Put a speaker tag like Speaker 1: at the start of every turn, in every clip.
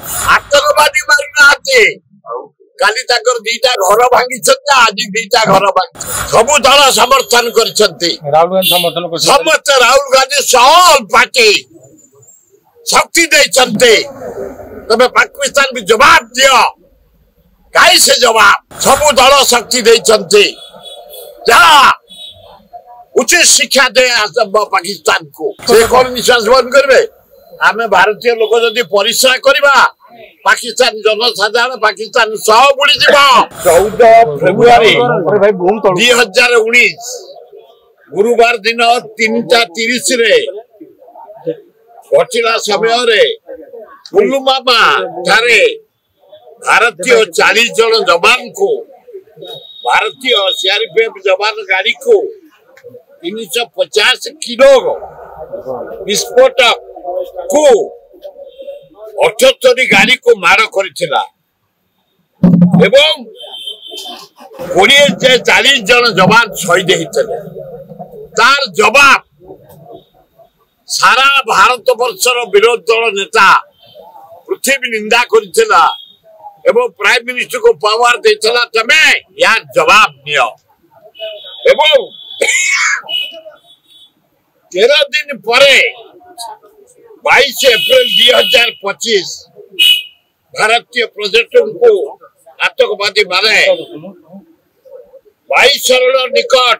Speaker 1: आतंकवादी मारी काली दीटा घर भांगी आज दीटा घर भांगी सब दल समर्थन कर समस्त राहुल गांधी सब पार्टी शक्ति दे तबे पाकिस्तान भी जवाब दियो कहीं से जवाब सब दल शक्ति दे उचित शिक्षा दे पाकिस्तान को से कौन निश्वास बंद करेंगे आम भारतीय लोक जदि परिश्रा करवा पाकिस्तान जनसाधारण पाकिस्तान सह बुड़ी 14 फेब्रुआरी 2019 गुरुवार दिन 3:30 रे घटला समय पुलवामा ठारे भारतीय 40 जन जवान को भारतीय सीआरपीएफ जवान गाड़ी को 350 किलो विस्फोटक को 78 गाड़ी को मार कर 40 जन जवान शहीद होते तार जवाब सारा भारत वर्षर विरोध दल नेता पृथ्वी निंदा करथिला एवं प्राइम मिनिस्टर को पावर देथिला तमे या जवाब नियो एवं 13 दिन परे 22 अप्रैल 2025 भारतीय पर्यटन को आतंकवादी माने 22 निकट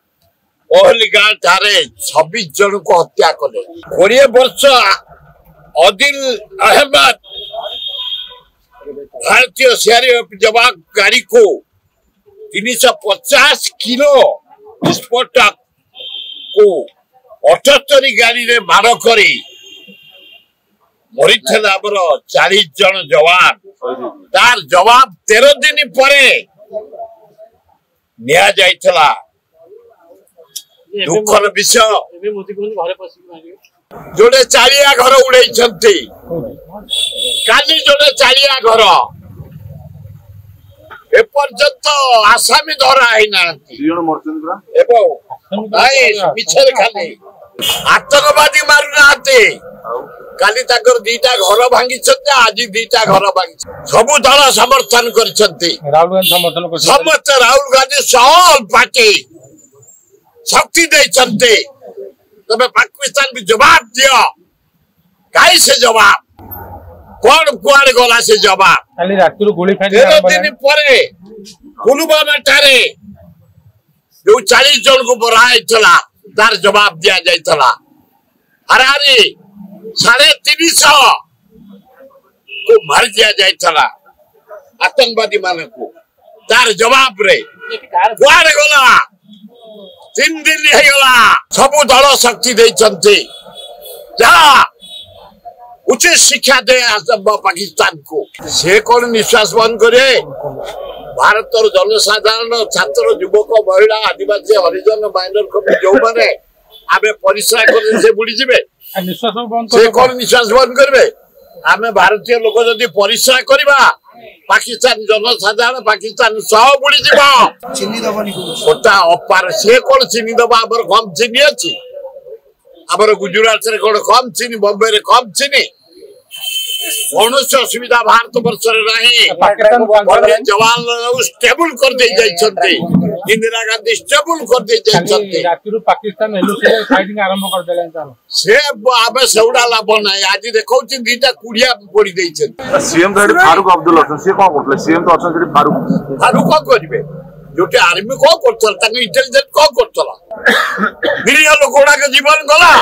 Speaker 1: पहलगाम ठारे 26 जन को हत्या कले 20 वर्ष आदिल अहमद भारतीय सीआरपीएफ जवान गाड़ी को 350 किलो विस्फोटक को 78 गाड़ी रे मार करी मरी 40 जन जवान तार जवाब 13 दिन परे निया जाइथला दुखर विषय जोड़े चारिया घर उड़े काली जोड़े चारिया घर एपर्यंत आसामी धरा मिछर खाली आतंकवादी मारू काली दीटा घर भांगी आज दीटा घर भांगी सब दल समर्थन कर समस्त राहुल गांधी सब पार्टी शक्ति दे तबे पाकिस्तान भी जवाब दियो कहीं से जवाब कौन कुआड़ गला से जवाब 13 दिन परे पुलवामा ठारे जो 40 जन को बराइला तार जवाब दिया जाइला हरारी 350 को मार दिया जाइला आतंकवादी मान को तार जवाब रे कुआड़ गला 3 दिन होगा सब दल शक्ति दे उचित शिक्षा दे पाकिस्तान को से कौन निश्वास बंद करे भारत जनसाधारण छात्र युवक महिला आदिवासी हरिजन माइनर कपि जो माने आमे परिश्रा कर से बुड़ी जिवे से कौन निश्वास बंद करबे आमे भारतीय लोक जदि परिश्रा करवा पाकिस्तान जनसाधारण पाकिस्तान सह बुड़ी चीनी दबा अपार से कौन चीनी दबा आमर कम चीनी अच्छी आमर गुजरात रे कौन कम चीनी बॉम्बे रे कम चीनी कौन असुविधा भारत वर्ष जवान स्टेबल कर दे इंदिरा गांधी स्टेबल कर दे
Speaker 2: पाकिस्तान
Speaker 1: से आबे सेउडा लाभ ना आज देखौ दीटा कुड़िया पड़ी दे
Speaker 3: सीएम फारूक अब्दुल हसन से कोन करले सीएम तो असन
Speaker 1: फारूक को करिवे जोटे आर्मी को करतल ताके इंटेलिजेंस को करतला निरीह लोकड़ा के जीवन गला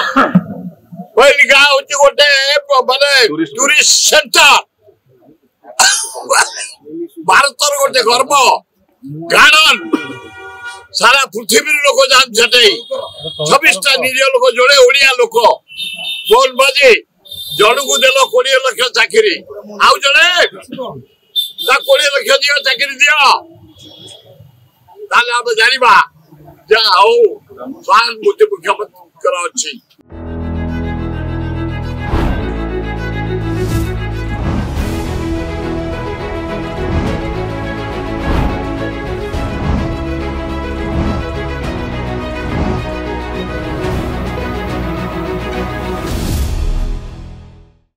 Speaker 1: पहिली गाँ होची गोटे माने टूरिस्ट सेंटर भारतर गोटे गर्व गार्डन सारा पृथ्वी लोक जान छटे 26टा निरीह लोक जोड़े ओडिया लोक बोल बाजी जण को देलो 20 लाख चाकरी आउ जणे ता 20 लाख दियो चाकरी दियो ताले हम जानिबा जा हो स्वान मुख्यमंत्री करा अछि।